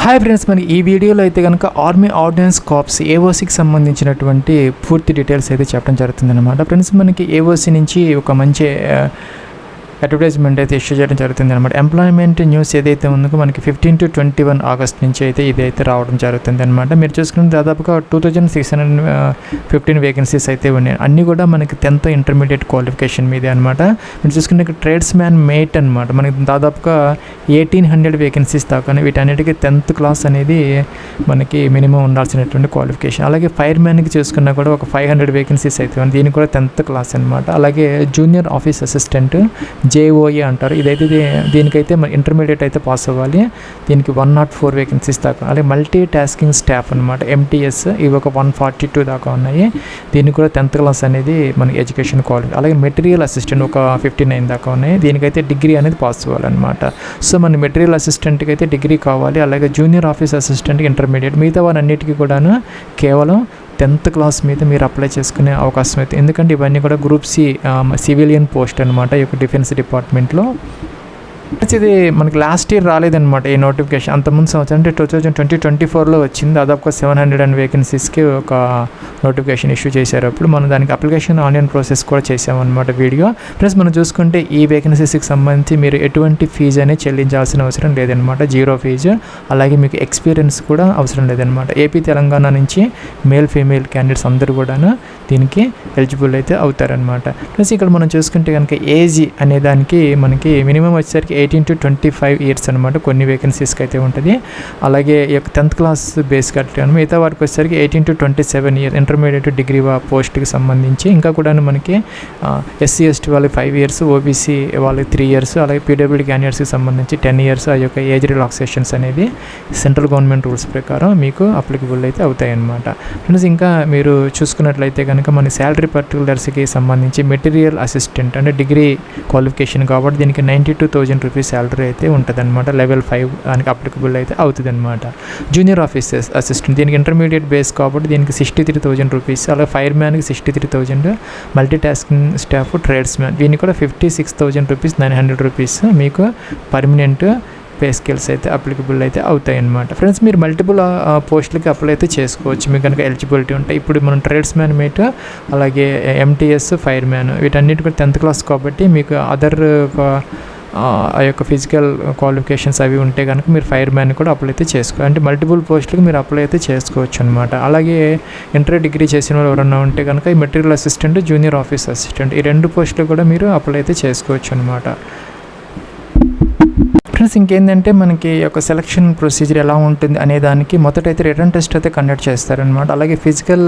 Hi friends, మనకి ఈ వీడియోలో అయితే కనుక ఆర్మీ ఆర్డినెన్స్ కార్ప్స్ ఏఓసికి సంబంధించినటువంటి పూర్తి డీటెయిల్స్ అయితే చెప్పడం జరుగుతుందన్నమాట. ఫ్రెండ్స్, మనకి ఏఓసి నుంచి ఒక మంచి అడ్వర్టైజ్మెంట్ అయితే ఇష్యూ చేయడం జరుగుతుంది అనమాట. ఎంప్లాయ్మెంట్ న్యూస్ ఏదైతే ఉందో మనకి 15 to 21 ఆగస్ట్ నుంచి అయితే ఇదైతే రావడం జరుగుతుంది అనమాట. మీరు చూసుకుంటే దాదాపుగా 2615 వేకెన్సీస్ అయితే ఉన్నాయి. అన్నీ కూడా మనకి 10th ఇంటర్మీడియట్ క్వాలిఫికేషన్ మీదే అనమాట. మీరు చూసుకుంటే ట్రేడ్స్ మ్యాన్ మేట్ అనమాట. మనకి దాదాపుగా 1800 వేకెన్సీస్ దాకా. వీటన్నిటికీ 10th క్లాస్ అనేది మనకి మినిమం ఉండాల్సినటువంటి క్వాలిఫికేషన్. అలాగే ఫైర్ మ్యాన్కి చూసుకున్నా కూడా ఒక 500 వేకెన్సీస్ అయితే ఉంది. దీనికి కూడా 10th క్లాస్ అనమాట. అలాగే జూనియర్ ఆఫీస్ అసిస్టెంట్ జేఓఏ అంటారు. ఇదైతే దీనికైతే ఇంటర్మీడియట్ అయితే పాస్ అవ్వాలి. దీనికి 104 వేకెన్సీస్ దాకా. అలాగే మల్టీ టాస్కింగ్ స్టాఫ్ అనమాట, ఎంటీఎస్, ఇవి ఒక 142 దాకా ఉన్నాయి. దీనికి కూడా 10th క్లాస్ అనేది మనకి ఎడ్యుకేషన్ క్వాలిటీ. అలాగే మెటీరియల్ అసిస్టెంట్ ఒక 59 దాకా ఉన్నాయి. దీనికైతే డిగ్రీ అనేది పాస్ అవ్వాలన్నమాట. సో మన మెటీరియల్ అసిస్టెంట్కి అయితే డిగ్రీ కావాలి. అలాగే జూనియర్ ఆఫీస్ అసిస్టెంట్కి ఇంటర్మీడియట్. మిగతా వారన్నిటికీ కూడాను కేవలం 10th క్లాస్ మీద మీరు అప్లై చేసుకునే అవకాశం అయితే. ఎందుకంటే ఇవన్నీ కూడా గ్రూప్ సి సివిలియన్ పోస్ట్ అనమాట ఈ యొక్క డిఫెన్స్ డిపార్ట్మెంట్లో. ఇది మనకి లాస్ట్ ఇయర్ రాలేదన్నమాట ఈ నోటిఫికేషన్. అంతకుముందు సంవత్సరం అంటే 2024లో వచ్చింది. దాదాపుగా 700 వేకెన్సీస్కి ఒక నోటిఫికేషన్ ఇష్యూ చేశారు. అప్పుడు మనం దానికి అప్లికేషన్ ఆన్లైన్ ప్రాసెస్ కూడా చేసామన్నమాట వీడియో. ప్లస్ మనం చూసుకుంటే ఈ వేకెన్సీస్కి సంబంధించి మీరు ఎటువంటి ఫీజు అనేది చెల్లించాల్సిన అవసరం లేదనమాట. 0 ఫీజు. అలాగే మీకు ఎక్స్పీరియన్స్ కూడా అవసరం లేదనమాట. ఏపీ తెలంగాణ నుంచి మేల్ ఫీమేల్ క్యాండిడేట్స్ అందరూ కూడాను దీనికి ఎలిజిబుల్ అయితే అవుతారనమాట. ప్లస్ ఇక్కడ మనం చూసుకుంటే కనుక ఏజ్ అనే దానికి మనకి మినిమం వచ్చేసరికి 18 to 25 ఇయర్స్ అనమాట. కొన్ని వేకెన్సీస్కి అయితే ఉంటుంది. అలాగే ఈ యొక్క 10th క్లాస్ బేస్ కట్టాను. మిగతా వారికి వచ్చేసరికి 18 to 27 ఇయర్స్ ఇంటర్మీడియట్ డిగ్రీ పోస్ట్కి సంబంధించి. ఇంకా కూడా మనకి SC ST వాళ్ళకి 5 ఇయర్స్, ఓబీసీ వాళ్ళకి 3 ఇయర్స్, అలాగే పీడబ్ల్యూడీ క్యాండిడేట్స్కి సంబంధించి 10 ఇయర్స్. ఆ యొక్క ఏజ్ రిలాక్సేషన్స్ అనేది సెంట్రల్ గవర్నమెంట్ రూల్స్ ప్రకారం మీకు అప్లికబుల్ అయితే అవుతాయి అన్నమాట. ఫ్రెండ్స్, ఇంకా మీరు చూసుకున్నట్లయితే కనుక మన శాలరీ పర్టికులర్స్కి సంబంధించి మెటీరియల్ అసిస్టెంట్ అంటే డిగ్రీ క్వాలిఫికేషన్ కాబట్టి దీనికి 92,000 రూపీస్ శాలరీ అయితే ఉంటుంది అనమాట. లెవెల్ 5 దానికి అప్లికబుల్ అయితే అవుతుంది అనమాట. జూనియర్ ఆఫీస్ అసిస్టెంట్ దీనికి ఇంటర్మీడియట్ బేస్ కాబట్టి దీనికి 63,000 రూపీస్. అలాగే ఫైర్ మ్యాన్కి 63,000. Multi tasking staff tradesman దీనికి కూడా 56,000 రూపీస్, 900 రూపీస్ మీకు పర్మనెంట్ పే స్కేల్స్ అయితే అప్లికబుల్ అయితే అవుతాయి అన్నమాట. ఫ్రెండ్స్, మీరు మల్టిపుల్ పోస్టులకి అప్లై అయితే చేసుకోవచ్చు మీకు కనుక ఎలిజిబిలిటీ ఉంటాయి. ఇప్పుడు మనం ట్రేడ్స్ మ్యాన్ మేట్, అలాగే ఎంటీఎస్, ఫైర్ మ్యాన్ వీటన్నిటి కూడా 10th క్లాస్ కాబట్టి మీకు అదర్ ఆ యొక్క ఫిజికల్ క్వాలిఫికేషన్స్ అవి ఉంటే కనుక మీరు ఫైర్ మ్యాన్ కూడా అప్లై అయితే అంటే మల్టిపుల్ పోస్టులకు మీరు అప్లై అయితే చేసుకోవచ్చు అనమాట. అలాగే ఇంటర్ డిగ్రీ చేసిన వాళ్ళు ఎవరన్నా ఉంటే కనుక ఈ material assistant, junior office assistant ఈ 2 పోస్టులు కూడా మీరు అప్లై అయితే చేసుకోవచ్చు అనమాట. ఫ్రెండ్స్, ఇంకేంటంటే మనకి యొక్క సెలక్షన్ ప్రొసీజర్ ఎలా ఉంటుంది అనే దానికి మొదటైతే రిటర్న్ టెస్ట్ అయితే కండక్ట్ చేస్తారనమాట. అలాగే ఫిజికల్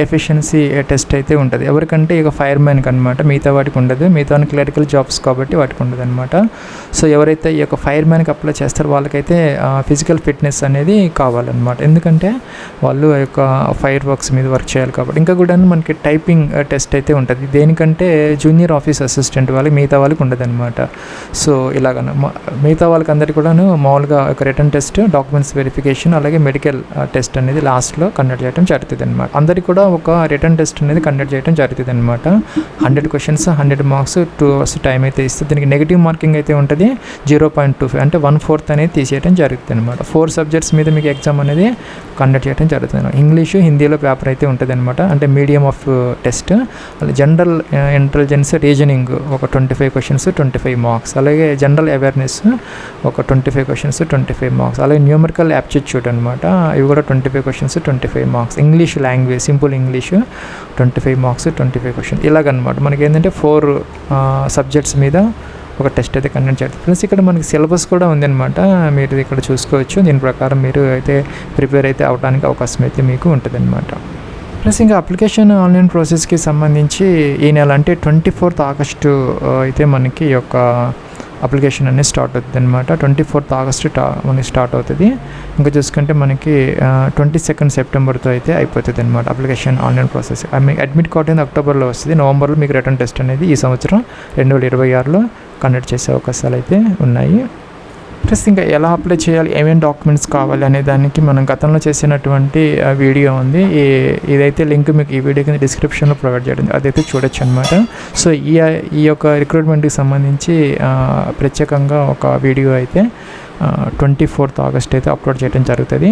ఎఫిషియన్సీ టెస్ట్ అయితే ఉంటుంది. ఎవరికంటే ఇక ఫైర్ మ్యాన్కి అనమాట. మిగతా వాటికి ఉండదు. మిగతా క్లరికల్ జాబ్స్ కాబట్టి వాటికి ఉండదు అనమాట. సో ఎవరైతే ఈ యొక్క ఫైర్ మ్యాన్కి అప్లై చేస్తారో వాళ్ళకైతే ఫిజికల్ ఫిట్నెస్ అనేది కావాలన్నమాట. ఎందుకంటే వాళ్ళు ఆ యొక్క ఫైర్ వర్క్స్ మీద వర్క్ చేయాలి కాబట్టి. ఇంకా కూడా మనకి టైపింగ్ టెస్ట్ అయితే ఉంటుంది. దేనికంటే జూనియర్ ఆఫీస్ అసిస్టెంట్ వాళ్ళకి, మిగతా వాళ్ళకి ఉండదు అనమాట. సో ఇలాగ మిగతా వాళ్ళకి అందరికీ కూడాను మామూలుగా ఒక రిటర్న్ టెస్ట్, డాక్యుమెంట్స్ వెరిఫికేషన్, అలాగే మెడికల్ టెస్ట్ అనేది లాస్ట్లో కండక్ట్ చేయడం జరుగుతుంది అనమాట. అందరికీ కూడా ఒక రిటర్న్ టెస్ట్ అనేది కండక్ట్ చేయడం జరుగుతుంది అనమాట. 100 క్వశ్చన్స్, 100 మార్క్స్, 2 hours టైం అయితే ఇస్తుంది. దీనికి నెగిటివ్ మార్కింగ్ అయితే ఉంటుంది. 0.25 అంటే 1/4 అనేది తీసేయడం జరుగుతుంది అనమాట. 4 సబ్జెక్ట్స్ మీద మీకు ఎగ్జామ్ అనేది కండక్ట్ చేయడం జరుగుతుంది. ఇంగ్లీషు, హిందీలో పేపర్ అయితే ఉంటుంది అనమాట. అంటే medium of test. General intelligence, reasoning ఒక 25 క్వశ్చన్స్, 25 మార్క్స్. అలాగే జనరల్ అవేర్నెస్ ఒక 25 క్వశ్చన్స్, 25 మార్క్స్. అలాగే న్యూమరికల్ యాప్టిట్యూడ్ అనమాట. ఇవి కూడా 25 questions, 25 marks. English language, simple English 25 marks, 25 questions. ఇలాగనమాట మనకి ఏంటంటే 4 సబ్జెక్ట్స్ మీద ఒక టెస్ట్ అయితే కండక్ట్ చేస్తారు. ప్లస్ ఇక్కడ మనకి సిలబస్ కూడా ఉందన్నమాట. మీరు ఇక్కడ చూసుకోవచ్చు. దీని ప్రకారం మీరు అయితే ప్రిపేర్ అయితే అవడానికి అవకాశం అయితే మీకు ఉంటుంది అనమాట. ప్లస్ ఇంకా అప్లికేషన్ ఆన్లైన్ ప్రాసెస్కి సంబంధించి ఈ నెల అంటే 24th ఆగస్టు అయితే మనకి ఈ యొక్క అప్లికేషన్ అనేది స్టార్ట్ అవుతుంది అనమాట. 24th ఆగస్టు మనకి స్టార్ట్ అవుతుంది. ఇంకా చూసుకుంటే మనకి 22nd సెప్టెంబర్తో అయితే అయిపోతుంది అనమాట application online process. Admit card అనేది అక్టోబర్లో వస్తుంది. నవంబర్లో మీకు రిటర్న్ టెస్ట్ అనేది ఈ సంవత్సరం 2026లో కండక్ట్ చేసే అవకాశాలు అయితే ఉన్నాయి. ప్లస్ ఇంకా ఎలా అప్లై చేయాలి, ఏమేమి డాక్యుమెంట్స్ కావాలి అనే దానికి మనం గతంలో చేసినటువంటి వీడియో ఉంది. ఇదైతే లింక్ మీకు ఈ వీడియో కింద డిస్క్రిప్షన్లో ప్రొవైడ్ చేయడం, అదైతే చూడొచ్చు అనమాట. సో ఈ యొక్క రిక్రూట్మెంట్కి సంబంధించి ప్రత్యేకంగా ఒక వీడియో అయితే 24th ఆగస్ట్ అయితే అప్లోడ్ చేయడం జరుగుతుంది.